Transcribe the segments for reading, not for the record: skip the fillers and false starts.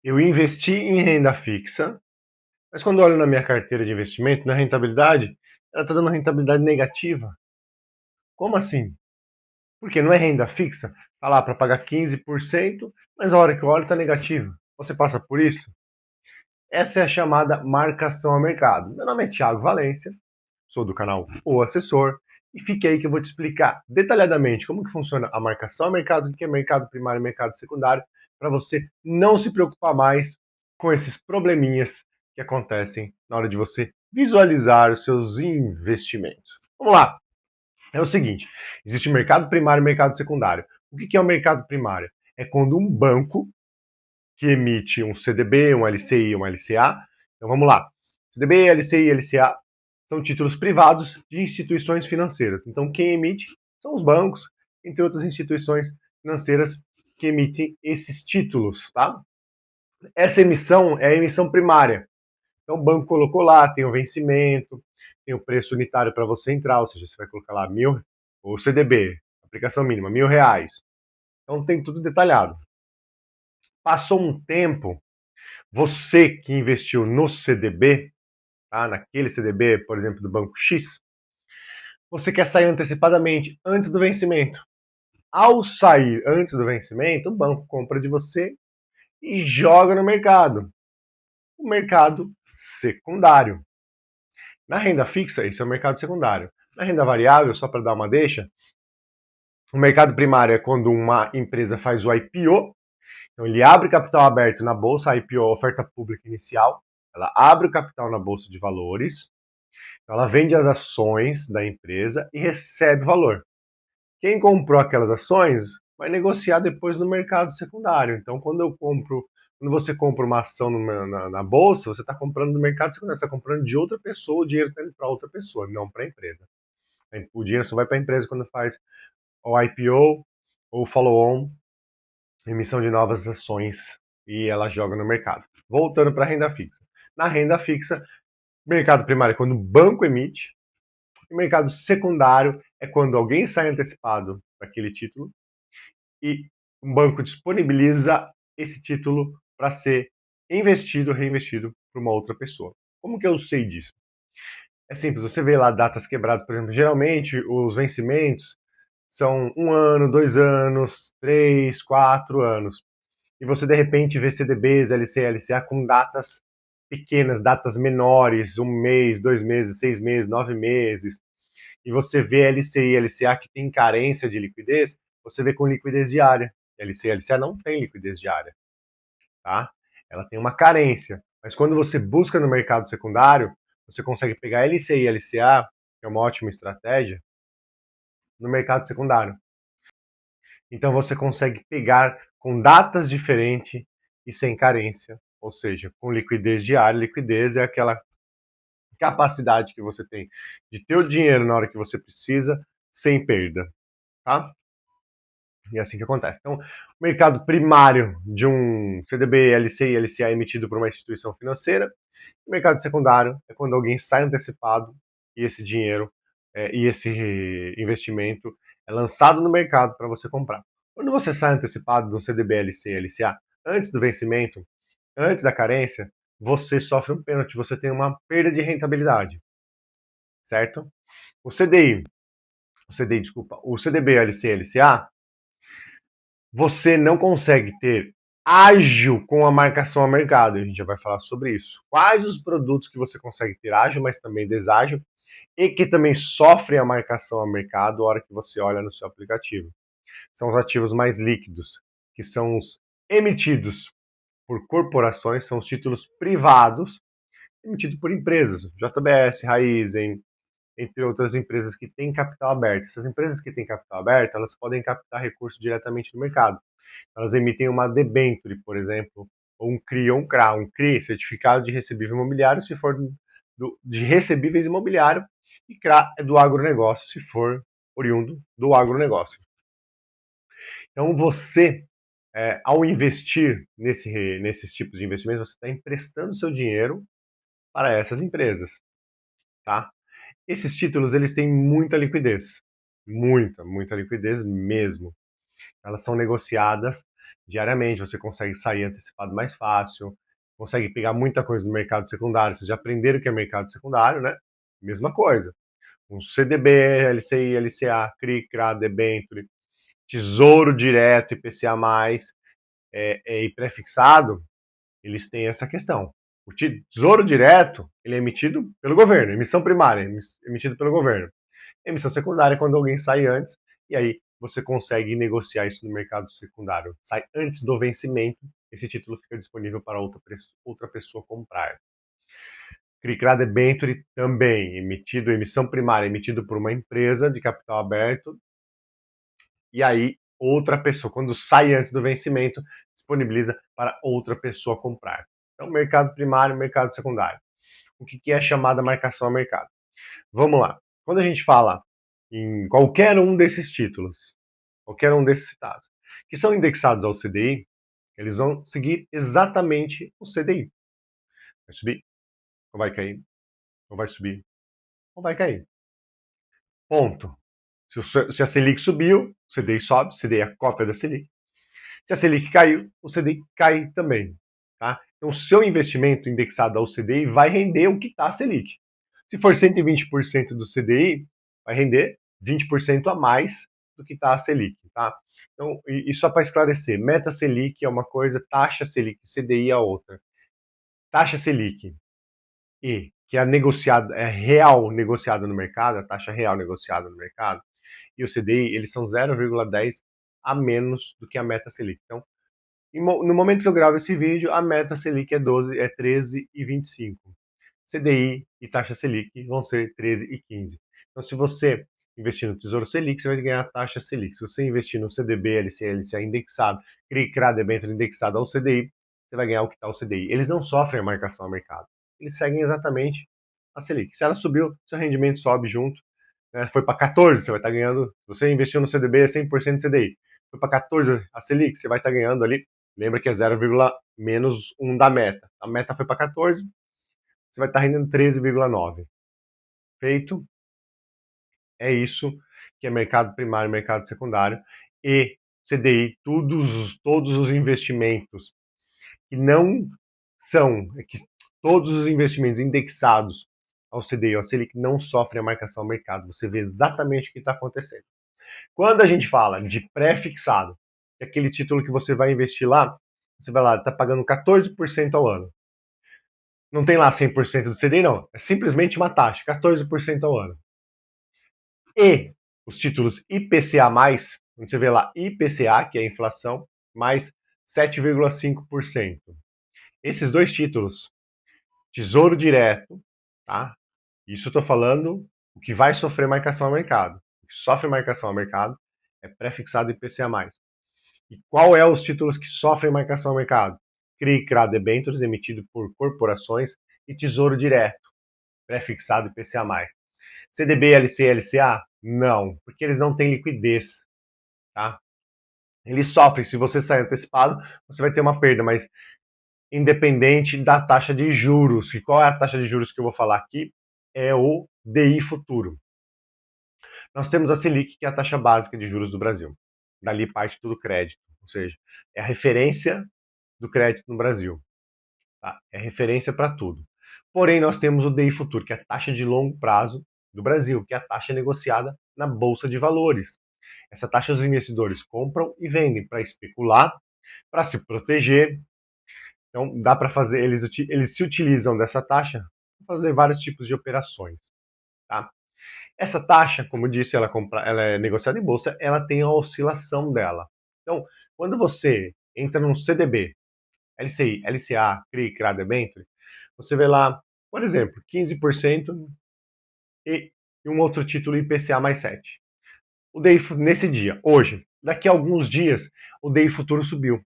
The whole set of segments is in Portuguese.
Eu investi em renda fixa, mas quando eu olho na minha carteira de investimento, na rentabilidade, ela está dando uma rentabilidade negativa. Como assim? Porque não é renda fixa, está lá para pagar 15%, mas a hora que eu olho está negativo. Você passa por isso? Essa é a chamada marcação a mercado. Meu nome é Thiago Valência, sou do canal O Assessor, e fique aí que eu vou te explicar detalhadamente como que funciona a marcação a mercado, o que é mercado primário e mercado secundário, para você não se preocupar mais com esses probleminhas que acontecem na hora de você visualizar os seus investimentos. Vamos lá! É o seguinte, existe mercado primário e mercado secundário. O que é o mercado primário? É quando um banco que emite um CDB, um LCI, um LCA. Então vamos lá. CDB, LCI, LCA são títulos privados de instituições financeiras. Então quem emite são os bancos, entre outras instituições financeiras que emitem esses títulos, tá? Essa emissão é a emissão primária. Então o banco colocou lá, tem o vencimento, tem o preço unitário para você entrar, ou seja, você vai colocar lá 1.000, o CDB, aplicação mínima, R$ 1.000. Então tem tudo detalhado. Passou um tempo, você que investiu no CDB, tá, naquele CDB, por exemplo, do Banco X, você quer sair antecipadamente, antes do vencimento. Ao sair antes do vencimento, o banco compra de você e joga no mercado. O mercado secundário. Na renda fixa, esse é o mercado secundário. Na renda variável, só para dar uma deixa, o mercado primário é quando uma empresa faz o IPO, então ele abre capital aberto na bolsa, a IPO, oferta pública inicial, ela abre o capital na bolsa de valores, então ela vende as ações da empresa e recebe valor. Quem comprou aquelas ações vai negociar depois no mercado secundário. Então, quando você compra uma ação na bolsa, você está comprando no mercado secundário, você está comprando de outra pessoa, o dinheiro está indo para outra pessoa, não para a empresa. O dinheiro só vai para a empresa quando faz o IPO ou follow-on, emissão de novas ações, e ela joga no mercado. Voltando para a renda fixa. Na renda fixa, mercado primário é quando o banco emite, e mercado secundário é quando alguém sai antecipado daquele título e um banco disponibiliza esse título para ser investido, reinvestido por uma outra pessoa. Como que eu sei disso? É simples, você vê lá datas quebradas, por exemplo, geralmente os vencimentos são 1 ano, 2 anos, 3, 4 anos. E você de repente vê CDBs, LC, LCA com datas pequenas, datas menores, 1 mês, 2 meses, 6 meses, 9 meses. E você vê LCI, LCA que tem carência de liquidez, você vê com liquidez diária. LCI, LCA não tem liquidez diária, tá? Ela tem uma carência. Mas quando você busca no mercado secundário, você consegue pegar LCI, LCA, que é uma ótima estratégia, no mercado secundário. Então você consegue pegar com datas diferentes e sem carência, ou seja, com liquidez diária. Liquidez é aquela capacidade que você tem de ter o dinheiro na hora que você precisa, sem perda, tá? E é assim que acontece. Então, o mercado primário de um CDB, LCI, LCA emitido por uma instituição financeira, o mercado secundário é quando alguém sai antecipado e esse dinheiro e esse investimento é lançado no mercado para você comprar. Quando você sai antecipado de um CDB, LCI, LCA, antes do vencimento, antes da carência, você sofre um pênalti, você tem uma perda de rentabilidade, certo? O CDI, desculpa, o CDB, LCI, LCA, você não consegue ter ágil com a marcação a mercado. A gente já vai falar sobre isso. Quais os produtos que você consegue ter ágil, mas também deságil, e que também sofrem a marcação a mercado a hora que você olha no seu aplicativo. São os ativos mais líquidos, que são os emitidos por corporações, são os títulos privados emitidos por empresas, JBS, Raizen, entre outras empresas que têm capital aberto. Essas empresas que têm capital aberto, elas podem captar recursos diretamente no mercado. Elas emitem uma debenture, por exemplo, ou um CRI ou um CRA. Um CRI, certificado de recebível imobiliário, se for de recebíveis imobiliário, e CRA é do agronegócio, se for oriundo do agronegócio. Então, você, ao investir nesses tipos de investimentos, você está emprestando seu dinheiro para essas empresas, tá? Esses títulos, eles têm muita liquidez, muita liquidez mesmo. Elas são negociadas diariamente, você consegue sair antecipado mais fácil, consegue pegar muita coisa no mercado secundário. Vocês já aprenderam o que é mercado secundário, né? Mesma coisa. Um CDB, LCI, LCA, CRI, CRA, debênture, Tesouro Direto, IPCA+, e pré-fixado, eles têm essa questão. O Tesouro Direto, ele é emitido pelo governo, emissão primária, emitido pelo governo. Emissão secundária é quando alguém sai antes, e aí você consegue negociar isso no mercado secundário. Sai antes do vencimento, esse título fica disponível para outra pessoa comprar. CRICRA Debenture também, emissão primária, emitido por uma empresa de capital aberto, e aí outra pessoa, quando sai antes do vencimento, disponibiliza para outra pessoa comprar. Então, mercado primário, mercado secundário. O que é chamada marcação a mercado? Vamos lá. Quando a gente fala em qualquer um desses títulos, qualquer um desses citados, que são indexados ao CDI, eles vão seguir exatamente o CDI. Vai subir, ou vai cair, ou vai subir, ou vai cair. Ponto. Se a Selic subiu, o CDI sobe, o CDI é a cópia da Selic. Se a Selic caiu, o CDI cai também. Tá? Então, o seu investimento indexado ao CDI vai render o que está a Selic. Se for 120% do CDI, vai render 20% a mais do que está a Selic. Tá? Então, e só para esclarecer, meta Selic é uma coisa, taxa Selic, CDI é outra. Taxa Selic, que é negociada, é real negociada no mercado, a taxa real negociada no mercado, e o CDI, eles são 0,10 a menos do que a meta Selic. Então, no momento que eu gravo esse vídeo, a meta Selic é 13,25. CDI e taxa Selic vão ser 13,15. Então, se você investir no Tesouro Selic, você vai ganhar a taxa Selic. Se você investir no CDB, LCA, LCA indexado, CRI, CRA, debênture indexado ao CDI, você vai ganhar o que está o CDI. Eles não sofrem a marcação ao mercado. Eles seguem exatamente a Selic. Se ela subiu, seu rendimento sobe junto. Né? Foi para 14, você vai estar ganhando. Se você investiu no CDB, é 100% CDI. Foi para 14 a Selic, você vai estar ganhando ali. Lembra que é 0, menos 1 da meta. A meta foi para 14, você vai estar rendendo 13,9. Feito. É isso que é mercado primário e mercado secundário. E CDI, todos os investimentos que não são, que todos os investimentos indexados ao CDI ou ao Selic não sofrem a marcação ao mercado. Você vê exatamente o que está acontecendo. Quando a gente fala de pré-fixado, que é aquele título que você vai investir lá, você vai lá, está pagando 14% ao ano. Não tem lá 100% do CDI, não. É simplesmente uma taxa, 14% ao ano. E os títulos IPCA+, quando você vê lá IPCA, que é a inflação, mais 7,5%. Esses dois títulos, Tesouro Direto, tá? Isso eu estou falando o que vai sofrer marcação ao mercado. O que sofre marcação ao mercado é pré-fixado IPCA+. E qual é os títulos que sofrem marcação ao mercado? CRI, CRA, debêntures emitido por corporações e Tesouro Direto, pré-fixado IPCA+. CDB, LC, LCA? Não, porque eles não têm liquidez, tá? Eles sofrem, se você sair antecipado, você vai ter uma perda, mas independente da taxa de juros. E qual é a taxa de juros que eu vou falar aqui? É o DI futuro. Nós temos a Selic, que é a taxa básica de juros do Brasil. Dali parte tudo crédito, ou seja, é a referência do crédito no Brasil. Tá? É referência para tudo. Porém, nós temos o DI futuro, que é a taxa de longo prazo do Brasil, que é a taxa negociada na Bolsa de Valores. Essa taxa os investidores compram e vendem para especular, para se proteger. Então, dá para fazer, eles se utilizam dessa taxa para fazer vários tipos de operações. Tá? Essa taxa, como eu disse, ela é negociada em bolsa, ela tem a oscilação dela. Então, quando você entra num CDB, LCI, LCA, CRI, CRA, debênture, você vê lá, por exemplo, 15% e um outro título IPCA mais 7. O DI nesse dia, hoje, daqui a alguns dias, o DI futuro subiu.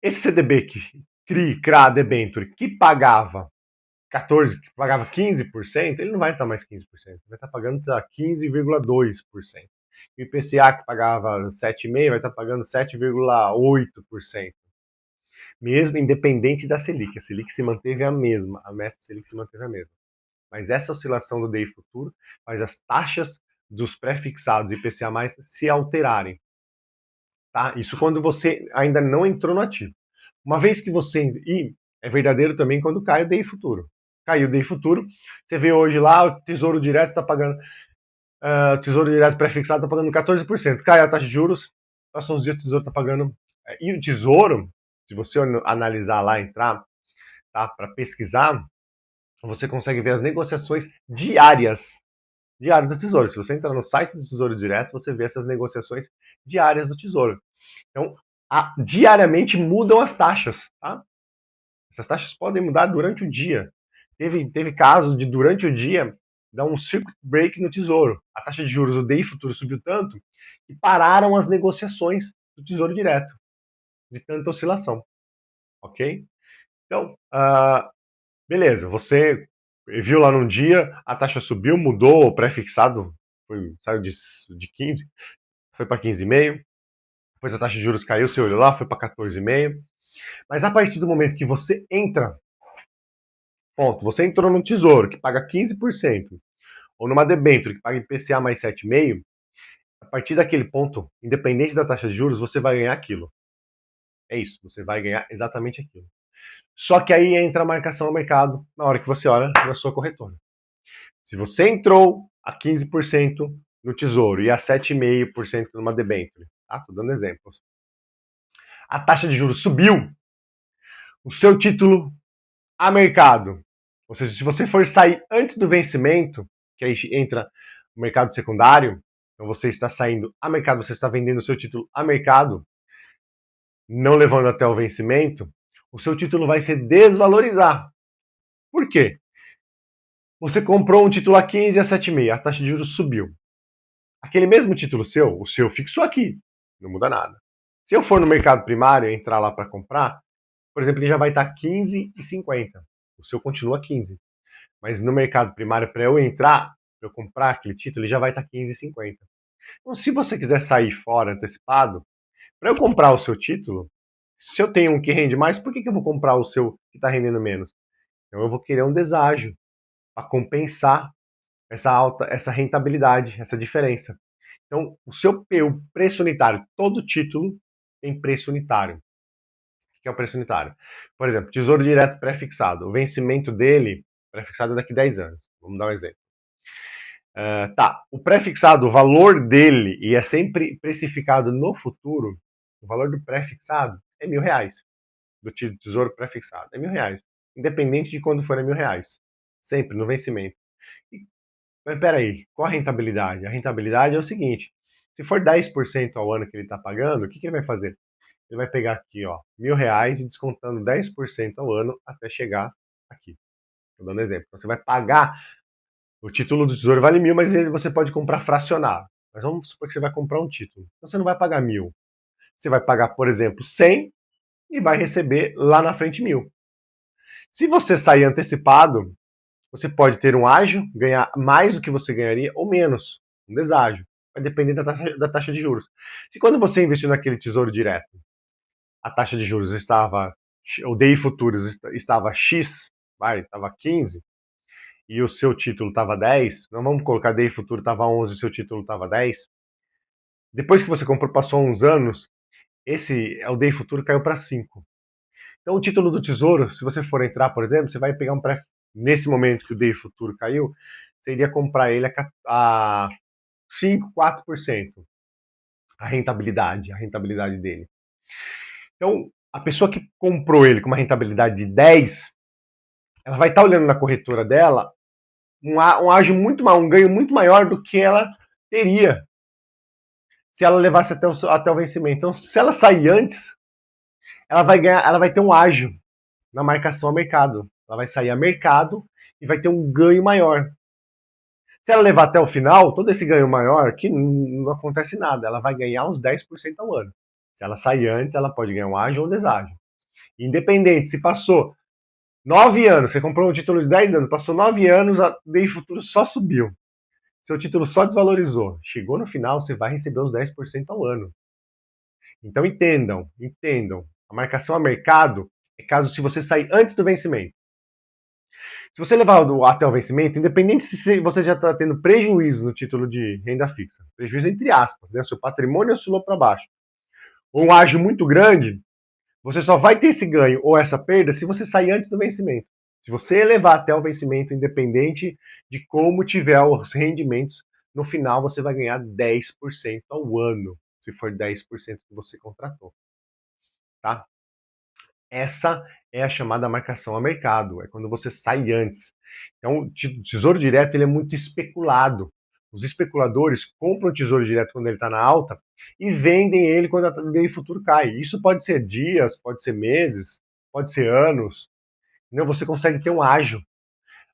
Esse CDB que CRI, CRA, debênture, que pagava 14, que pagava 15%, ele não vai estar mais 15%, vai estar pagando 15,2%. E o IPCA que pagava 7,5% vai estar pagando 7,8%. Mesmo independente da Selic. A Selic se manteve a mesma, a meta Selic se manteve a mesma. Mas essa oscilação do DI futuro faz as taxas dos pré-fixados IPCA+, se alterarem. Tá? Isso quando você ainda não entrou no ativo. Uma vez que você... E é verdadeiro também quando cai o DI futuro. Caiu o DI futuro, você vê hoje lá, o Tesouro Direto está pagando... o Tesouro Direto pré-fixado está pagando 14%. Cai a taxa de juros, passam uns dias o Tesouro está pagando... E o Tesouro, se você analisar lá, entrar, tá, para pesquisar, você consegue ver as negociações diárias do Tesouro. Se você entrar no site do Tesouro Direto, você vê essas negociações diárias do Tesouro. Então, diariamente mudam as taxas. Tá? Essas taxas podem mudar durante o dia. Teve casos de, durante o dia, dar um circuit break no Tesouro. A taxa de juros, o DI futuro, subiu tanto que pararam as negociações do Tesouro Direto, de tanta oscilação. Ok? Então, beleza, você viu lá num dia, a taxa subiu, mudou, o pré-fixado saiu de 15, foi para 15,5, depois a taxa de juros caiu, você olhou lá, foi para 14,5. Mas a partir do momento que você entra, você entrou num tesouro que paga 15%, ou numa debênture que paga IPCA mais 7,5%, a partir daquele ponto, independente da taxa de juros, você vai ganhar aquilo. É isso, você vai ganhar exatamente aquilo. Só que aí entra a marcação ao mercado na hora que você olha na sua corretora. Se você entrou a 15% no tesouro e a 7,5% numa debênture, tá? Tô dando exemplos. A taxa de juros subiu, o seu título a mercado, ou seja, se você for sair antes do vencimento, que aí entra o mercado secundário, então você está saindo a mercado, você está vendendo o seu título a mercado, não levando até o vencimento, o seu título vai se desvalorizar. Por quê? Você comprou um título a 15 e a 7,5, a taxa de juros subiu. Aquele mesmo título seu, o seu fixou aqui, não muda nada. Se eu for no mercado primário e entrar lá para comprar, por exemplo, ele já vai estar 15,50. O seu continua 15. Mas no mercado primário, para eu entrar, para eu comprar aquele título, ele já vai estar 15,50. Então, se você quiser sair fora antecipado, para eu comprar o seu título, se eu tenho um que rende mais, por que eu vou comprar o seu que está rendendo menos? Então eu vou querer um deságio para compensar essa rentabilidade, essa diferença. Então, o preço unitário, todo título tem preço unitário. O que é o preço unitário? Por exemplo, Tesouro Direto pré-fixado. O vencimento dele, pré-fixado, é daqui a 10 anos. Vamos dar um exemplo. O pré-fixado, o valor dele, e é sempre precificado no futuro, o valor do pré-fixado é R$1.000. Do Tesouro pré-fixado. É R$1.000. Independente de quando for R$1.000. Sempre, no vencimento. Mas peraí, qual a rentabilidade? A rentabilidade é o seguinte, se for 10% ao ano que ele está pagando, o que ele vai fazer? Ele vai pegar aqui, ó, R$1.000 e descontando 10% ao ano até chegar aqui. Estou dando exemplo. Então, você vai pagar, o título do Tesouro vale 1.000, mas você pode comprar fracionado. Mas vamos supor que você vai comprar um título. Então você não vai pagar 1.000. Você vai pagar, por exemplo, 100 e vai receber lá na frente 1.000. Se você sair antecipado, você pode ter um ágio, ganhar mais do que você ganharia ou menos, um deságio. Vai depender da taxa de juros. Se quando você investiu naquele tesouro direto, a taxa de juros estava, o DI futuros estava X, estava 15, e o seu título estava 10, não vamos colocar DI futuro estava 11 e o seu título estava 10. Depois que você comprou, passou uns anos, o DI futuro caiu para 5. Então o título do tesouro, se você for entrar, por exemplo, você vai pegar um nesse momento que o DI futuro caiu, você iria comprar ele a 5, 4%. A rentabilidade dele. Então, a pessoa que comprou ele com uma rentabilidade de 10, ela vai estar olhando na corretora dela um ganho muito maior do que ela teria se ela levasse até o vencimento. Então, se ela sair antes, ela vai ter um ágio na marcação a mercado. Ela vai sair a mercado e vai ter um ganho maior. Se ela levar até o final, todo esse ganho maior, que não acontece nada, ela vai ganhar uns 10% ao ano. Se ela sair antes, ela pode ganhar um ágio ou um deságio. Independente, se passou 9 anos, você comprou um título de 10 anos, passou 9 anos, a DI futuro só subiu. Seu título só desvalorizou. Chegou no final, você vai receber os 10% ao ano. Então entendam. A marcação a mercado é caso se você sair antes do vencimento. Se você levar até o vencimento, independente se você já está tendo prejuízo no título de renda fixa, prejuízo entre aspas, né? Seu patrimônio oscilou para baixo. ou um ágio muito grande, você só vai ter esse ganho ou essa perda se você sair antes do vencimento. Se você levar até o vencimento, independente de como tiver os rendimentos, no final você vai ganhar 10% ao ano, se for 10% que você contratou. Tá? Essa é a chamada marcação a mercado, é quando você sai antes. Então, o tesouro direto ele é muito especulado. Os especuladores compram o tesouro direto quando ele está na alta e vendem ele quando a DI futuro cai. Isso pode ser dias, pode ser meses, pode ser anos. Entendeu? Você consegue ter um ágio.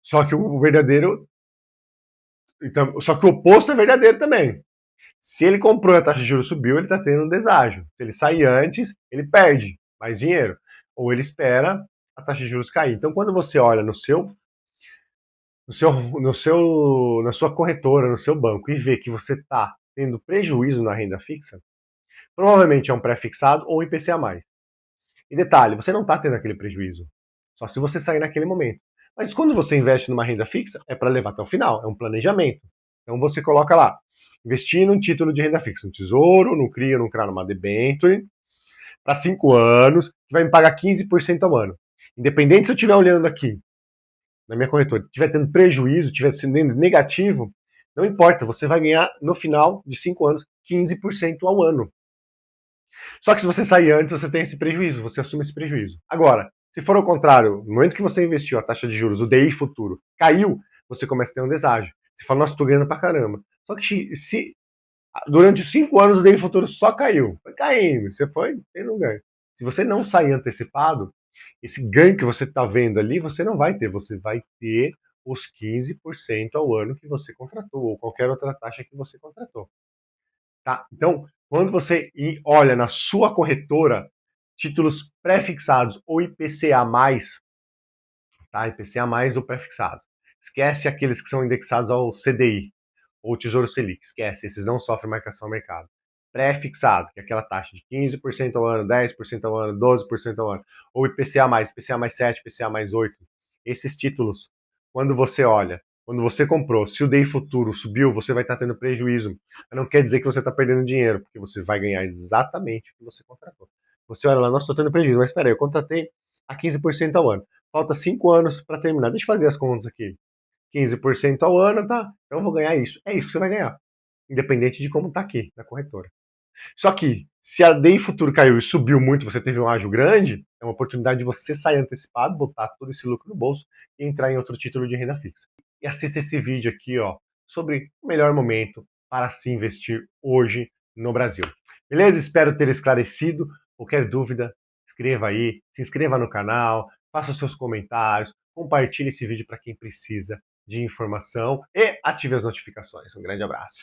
Só que o verdadeiro. Então, só que o oposto é verdadeiro também. Se ele comprou e a taxa de juros subiu, ele está tendo um deságio. Se ele sair antes, ele perde mais dinheiro. Ou ele espera a taxa de juros cair. Então, quando você olha na sua corretora, no seu banco, e vê que você está tendo prejuízo na renda fixa, provavelmente é um pré-fixado ou um IPCA+. E detalhe, você não está tendo aquele prejuízo. Só se você sair naquele momento. Mas quando você investe numa renda fixa, é para levar até o final, é um planejamento. Então você coloca lá, investir num título de renda fixa, um tesouro, no CRI ou no CRA, numa debenture, para 5 anos, que vai me pagar 15% ao ano. Independente se eu estiver olhando aqui, na minha corretora, estiver tendo prejuízo, estiver sendo negativo, não importa, você vai ganhar no final de 5 anos 15% ao ano. Só que se você sair antes, você tem esse prejuízo, você assume esse prejuízo. Agora, se for ao contrário, no momento que você investiu a taxa de juros, o DI futuro, caiu, você começa a ter um deságio. Você fala, nossa, tô ganhando pra caramba. Só que se durante os 5 anos o DI futuro só caiu, foi caindo, você foi tendo um ganho. Se você não sair antecipado, esse ganho que você está vendo ali, você não vai ter, você vai ter os 15% ao ano que você contratou, ou qualquer outra taxa que você contratou. Tá? Então, quando você olha na sua corretora títulos pré-fixados ou IPCA+, tá? IPCA+, ou pré-fixados. Esquece aqueles que são indexados ao CDI ou Tesouro Selic, esquece, esses não sofrem marcação ao mercado. Pré-fixado, que é aquela taxa de 15% ao ano, 10% ao ano, 12% ao ano, ou IPCA+, IPCA+7, IPCA+8. Esses títulos, quando você olha, quando você comprou, se o DI futuro subiu, você vai estar tendo prejuízo. Não quer dizer que você está perdendo dinheiro, porque você vai ganhar exatamente o que você contratou. Você olha lá, nossa, estou tendo prejuízo, mas espera aí, eu contratei a 15% ao ano. Falta 5 anos para terminar. Deixa eu fazer as contas aqui. 15% ao ano, tá? Então eu vou ganhar isso. É isso que você vai ganhar. Independente de como está aqui na corretora. Só que, se a DI futuro caiu e subiu muito, você teve um ágio grande, é uma oportunidade de você sair antecipado, botar todo esse lucro no bolso e entrar em outro título de renda fixa. E assista esse vídeo aqui, ó, sobre o melhor momento para se investir hoje no Brasil. Beleza? Espero ter esclarecido. Qualquer dúvida, escreva aí, se inscreva no canal, faça os seus comentários, compartilhe esse vídeo para quem precisa de informação e ative as notificações. Um grande abraço.